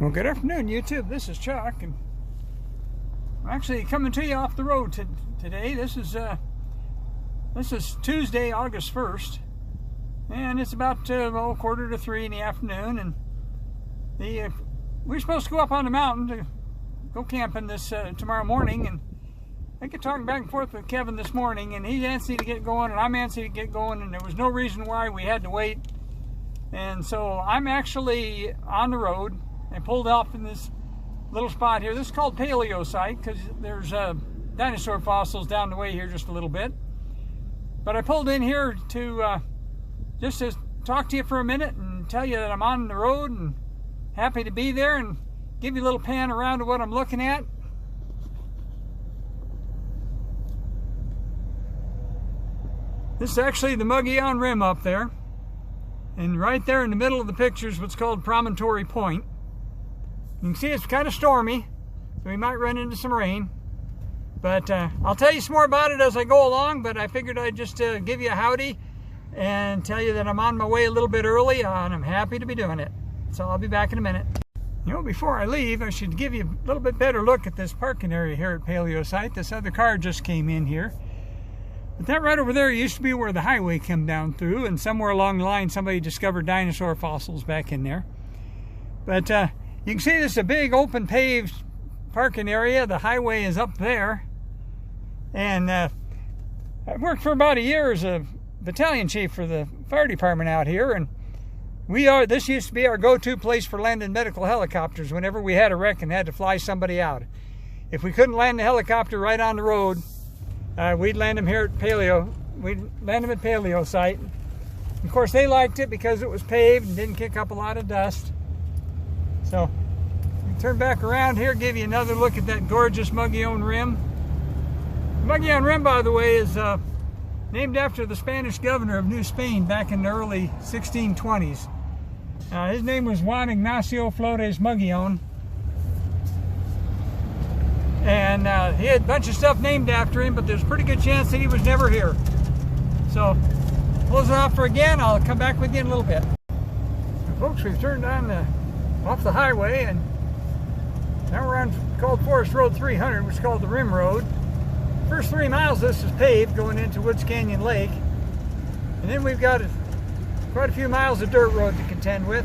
Well, good afternoon, YouTube. This is Chuck, and I'm actually coming to you off the road today. This is Tuesday, August 1st, and it's about 2:45 in the afternoon. And we're supposed to go up on the mountain to go camping this tomorrow morning. And I get talking back and forth with Kevin this morning, and he's antsy to get going, and I'm antsy to get going, and there was no reason why we had to wait. And so I'm actually on the road. I pulled off in this little spot here. This is called Paleo Site because there's dinosaur fossils down the way here just a little bit. But I pulled in here to just to talk to you for a minute and tell you that I'm on the road and happy to be there, and give you a little pan around of what I'm looking at. This is actually the Goin rim up there. And right there in the middle of the picture is what's called Promontory Point. You can see it's kind of stormy, so we might run into some rain. But I'll tell you some more about it as I go along, but I figured I'd just give you a howdy and tell you that I'm on my way a little bit early, and I'm happy to be doing it. So I'll be back in a minute. You know, before I leave, I should give you a little bit better look at this parking area here at Paleo Site. This other car just came in here. But that right over there used to be where the highway came down through, and somewhere along the line somebody discovered dinosaur fossils back in there. But you can see this is a big open paved parking area. The highway is up there. And I worked for about a year as a battalion chief for the fire department out here, and this used to be our go-to place for landing medical helicopters whenever we had a wreck and had to fly somebody out. If we couldn't land the helicopter right on the road, we'd land them here at Paleo. We'd land them at Paleo Site. Of course, they liked it because it was paved and didn't kick up a lot of dust. So, turn back around here, give you another look at that gorgeous Goin rim. The Goin rim, by the way, is named after the Spanish governor of New Spain back in the early 1620s. His name was Juan Ignacio Flores Goin. And he had a bunch of stuff named after him, but there's a pretty good chance that he was never here. So, close it off for again. I'll come back with you in a little bit. Now, folks, we've turned on off the highway, and now we're on called Forest Road 300, which is called the Rim Road. First 3 miles of this is paved going into Woods Canyon Lake, and then we've got quite a few miles of dirt road to contend with.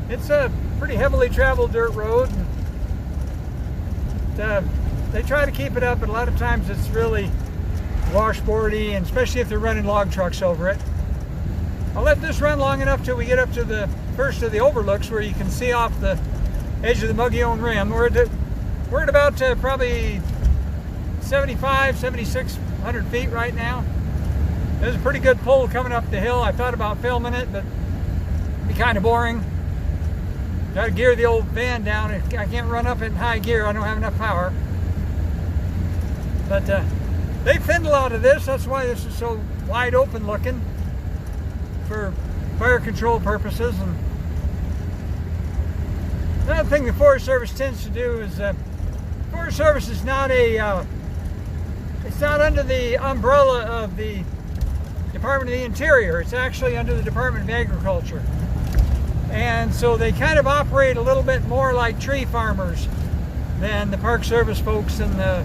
It's a pretty heavily traveled dirt road. They try to keep it up, but a lot of times it's really washboardy, and especially if they're running log trucks over it. I'll let this run long enough till we get up to the first of the overlooks where you can see off the edge of the Goin rim. We're at about probably 7,600 feet right now. There's a pretty good pull coming up the hill. I thought about filming it, but it'd be kind of boring. Got to gear the old van down. I can't run up in high gear. I don't have enough power. But they thinned a lot of this. That's why this is so wide open looking for fire control purposes. And another thing the Forest Service tends to do is Forest Service is not it's not under the umbrella of the Department of the Interior. It's actually under the Department of Agriculture. And so they kind of operate a little bit more like tree farmers than the Park Service folks and the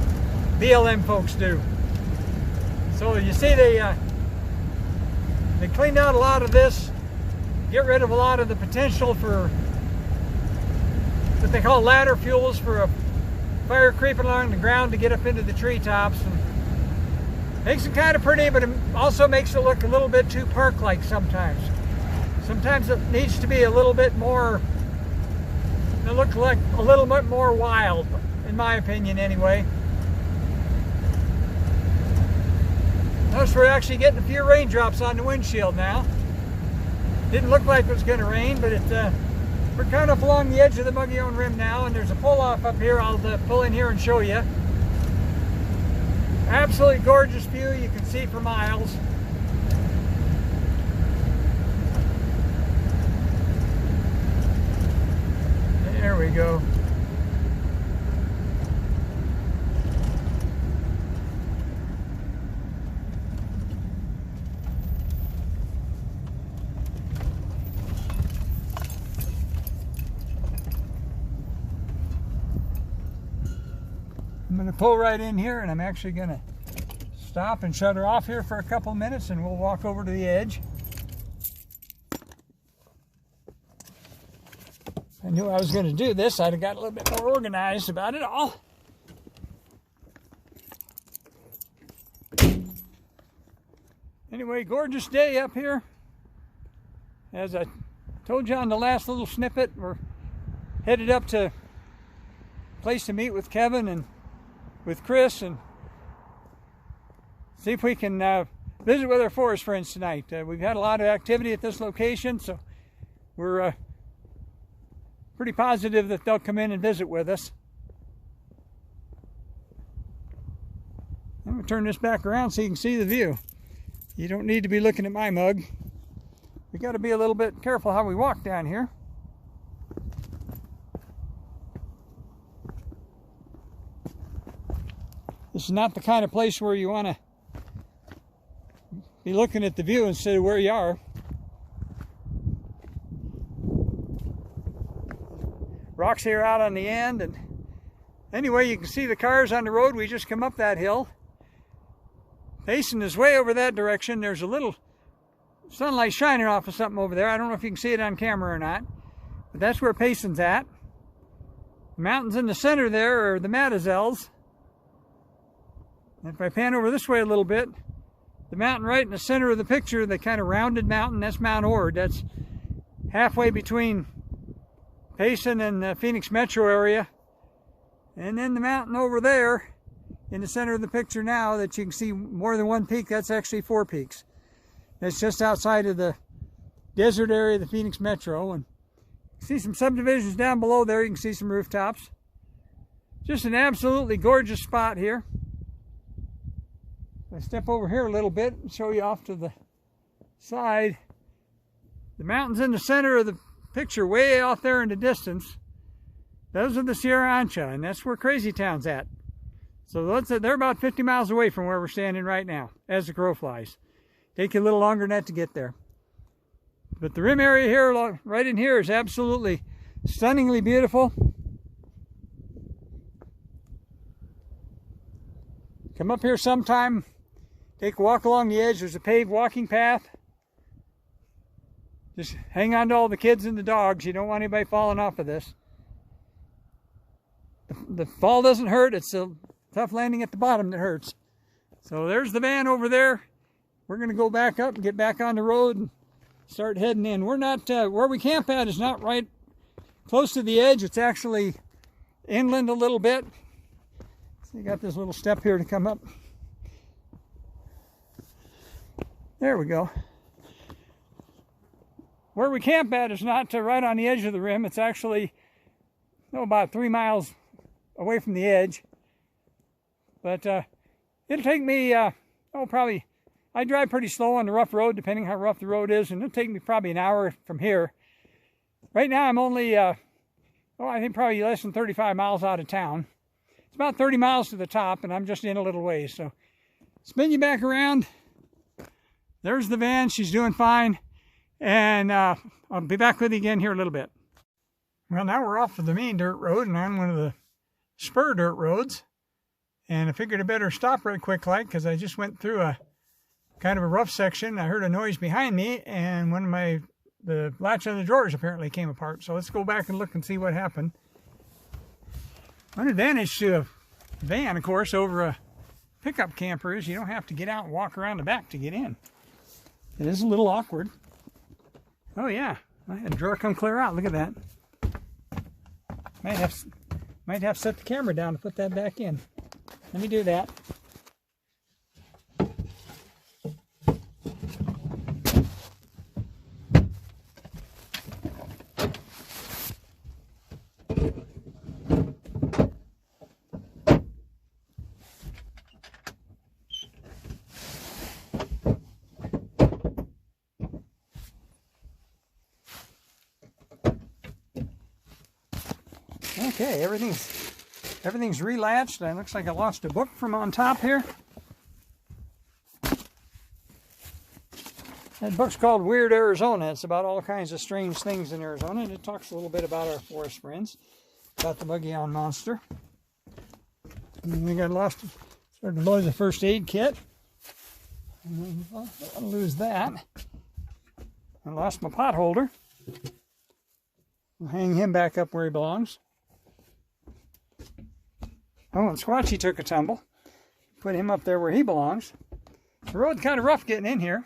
BLM folks do. So you see they cleaned out a lot of this, get rid of a lot of the potential for what they call ladder fuels for a fire creeping along the ground to get up into the treetops. And makes it kind of pretty, but it also makes it look a little bit too park-like sometimes. Sometimes it needs to be a little bit more, it looks like a little bit more wild, in my opinion anyway. Notice we're actually getting a few raindrops on the windshield now. Didn't look like it was going to rain, but we're kind of along the edge of the Goin rim now, and there's a pull-off up here. I'll pull in here and show you. Absolutely gorgeous view, you can see for miles. There we go. I'm going to pull right in here, and I'm actually going to stop and shut her off here for a couple of minutes, and we'll walk over to the edge. If I knew I was going to do this, I'd have got a little bit more organized about it all. Anyway, gorgeous day up here. As I told you on the last little snippet, we're headed up to a place to meet with Kevin and with Chris and see if we can visit with our forest friends tonight. We've had a lot of activity at this location, so we're pretty positive that they'll come in and visit with us. I'm going to turn this back around so you can see the view. You don't need to be looking at my mug. We got to be a little bit careful how we walk down here. This is not the kind of place where you want to be looking at the view instead of where you are. Rocks here out on the end, and anyway, you can see the cars on the road. We just come up that hill. Payson is way over that direction. There's a little sunlight shining off of something over there. I don't know if you can see it on camera or not, but that's where Payson's at. The mountains in the center there are the Matazels. And if I pan over this way a little bit, the mountain right in the center of the picture, the kind of rounded mountain, that's Mount Ord. That's halfway between Payson and the Phoenix metro area. And then the mountain over there in the center of the picture now that you can see more than one peak, that's actually 4 peaks. That's just outside of the desert area of the Phoenix metro. And you see some subdivisions down below there. You can see some rooftops. Just an absolutely gorgeous spot here. I step over here a little bit and show you off to the side. The mountains in the center of the picture, way off there in the distance, those are the Sierra Ancha, and that's where Crazy Town's at. So they're about 50 miles away from where we're standing right now, as the crow flies. Take you a little longer than that to get there. But the rim area here, right in here, is absolutely stunningly beautiful. Come up here sometime, take a walk along the edge. There's a paved walking path. Just hang on to all the kids and the dogs. You don't want anybody falling off of this. The fall doesn't hurt. It's a tough landing at the bottom that hurts. So there's the van over there. We're going to go back up and get back on the road and start heading in. We're not, where we camp at is not right close to the edge. It's actually inland a little bit. So you got this little step here to come up. There we go. Where we camp at is not right on the edge of the rim. It's actually about 3 miles away from the edge. But it'll take me, probably, I drive pretty slow on the rough road, depending how rough the road is, and it'll take me probably an hour from here. Right now I'm only, I think probably less than 35 miles out of town. It's about 30 miles to the top, and I'm just in a little ways. So spin you back around. There's the van. She's doing fine. And I'll be back with you again here a little bit. Well, now we're off of the main dirt road and on one of the spur dirt roads. And I figured I better stop right quick like, because I just went through a kind of a rough section. I heard a noise behind me, and the latch on the drawers apparently came apart. So let's go back and look and see what happened. One advantage to a van, of course, over a pickup camper is you don't have to get out and walk around the back to get in. It is a little awkward. Oh yeah, I had a drawer come clear out. Look at that. Might have to set the camera down to put that back in. Let me do that. Okay, everything's relatched. It looks like I lost a book from on top here. That book's called Weird Arizona. It's about all kinds of strange things in Arizona, and it talks a little bit about our forest friends, about the Mogollon monster. I think I started to lose the first aid kit. I'll lose that. I lost my pot holder. I'll hang him back up where he belongs. Oh, and Squatchy took a tumble. Put him up there where he belongs. The road's kind of rough getting in here.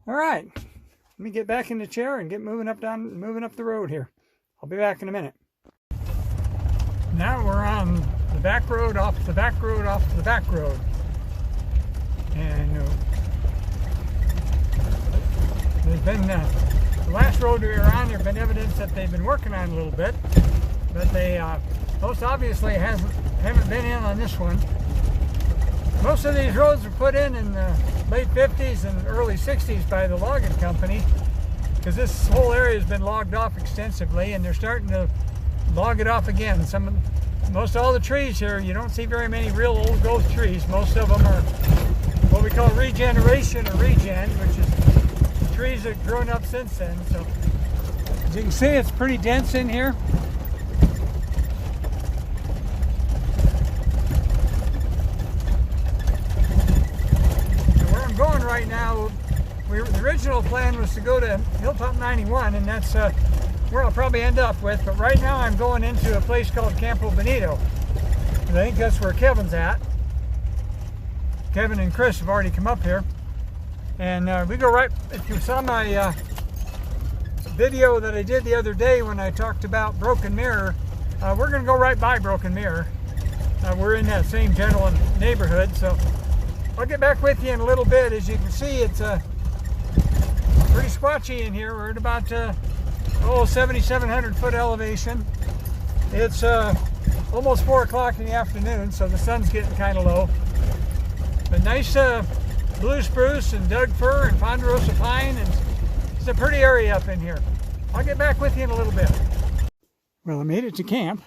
All right, let me get back in the chair and get moving up the road here. I'll be back in a minute. Now we're on the back road, off the back road, off the back road. And there's been, the last road we were on, there's been evidence that they've been working on a little bit, but they most obviously haven't been in on this one. Most of these roads were put in the late 50s and early 60s by the logging company, because this whole area has been logged off extensively, and they're starting to log it off again. Most all the trees here, you don't see very many real old growth trees. Most of them are what we call regeneration or regen, which is trees that have grown up since then. So as you can see, it's pretty dense in here. So where I'm going right now, the original plan was to go to Hilltop 91, and that's where I'll probably end up with, but right now I'm going into a place called Campo Bonito. I think that's where Kevin's at. Kevin and Chris have already come up here, and we go right, if you saw my video that I did the other day when I talked about Broken Mirror, we're going to go right by Broken Mirror. We're in that same general neighborhood, so I'll get back with you in a little bit. As you can see, it's pretty squatchy in here. We're at about 7,700 foot elevation. It's almost 4 o'clock in the afternoon, so the sun's getting kind of low. But nice blue spruce and Doug fir and ponderosa pine, and it's a pretty area up in here. I'll get back with you in a little bit. Well, I made it to camp.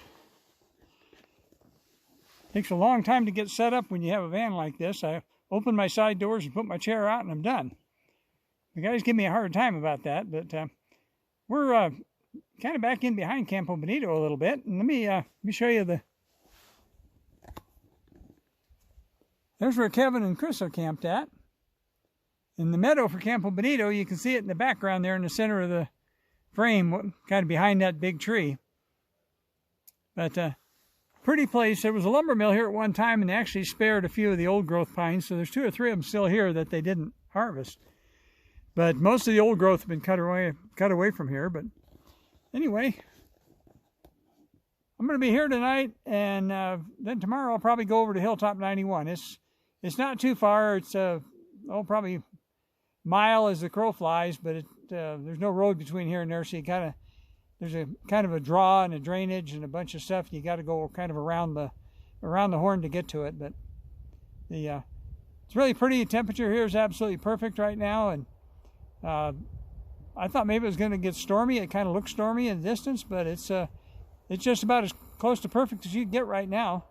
Takes a long time to get set up when you have a van like this. I open my side doors and put my chair out and I'm done. The guys give me a hard time about that, but we're kind of back in behind Campo Bonito a little bit, and let me show you there's where Kevin and Chris are camped at. In the meadow for Campo Bonito, you can see it in the background there in the center of the frame, kind of behind that big tree. But pretty place. There was a lumber mill here at one time, and they actually spared a few of the old growth pines, so there's 2 or 3 of them still here that they didn't harvest. But most of the old growth have been cut away from here. But anyway, I'm going to be here tonight, and then tomorrow I'll probably go over to Hilltop 91. It's not too far. It's probably a mile as the crow flies, but there's no road between here and there, so there's a kind of a draw and a drainage and a bunch of stuff. You got to go kind of around the horn to get to it. But it's really pretty. The temperature here is absolutely perfect right now, and I thought maybe it was going to get stormy. It kind of looks stormy in the distance, but it's just about as close to perfect as you can get right now.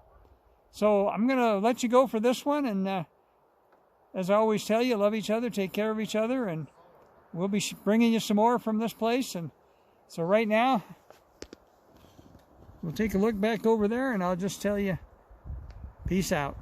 So I'm going to let you go for this one, and as I always tell you, love each other, take care of each other, and we'll be bringing you some more from this place. And so right now, we'll take a look back over there, and I'll just tell you, peace out.